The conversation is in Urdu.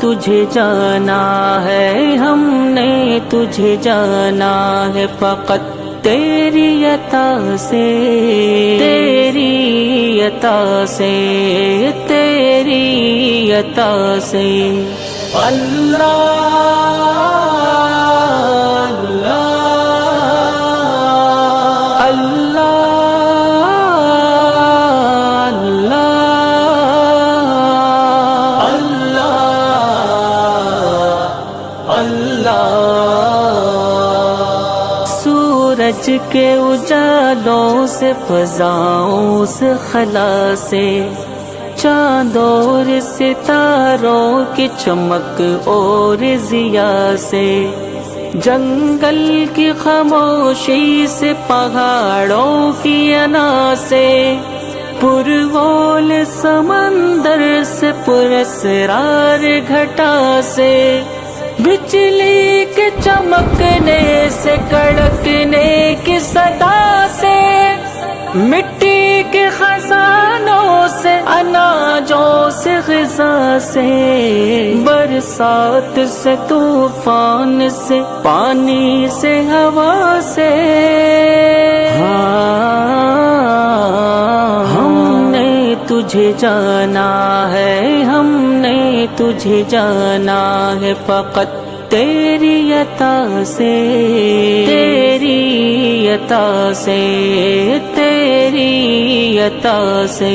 تجھے جانا ہے، ہم نے تجھے جانا ہے فقط تیری عطا سے، تیری عطا سے، تیری عطا سے۔ اللہ سورج کے اجالوں سے، فضاؤں سے، خلا سے، چاند اور ستاروں کی چمک اور ضیاء سے، جنگل کی خاموشی سے، پہاڑوں کی انا سے، پرغول سمندر سے، پراسرار گھٹا سے، بجلی کے چمکنے سے، کڑکنے کی صدا سے، مٹی کے خزانوں سے، اناجوں سے، غذا سے، برسات سے، طوفان سے، پانی سے، ہوا سے، ہم نے تجھے جانا ہے، ہم نے تجھے جانا ہے فقط تیری عطا سے، تیری عطا سے، تیری عطا سے۔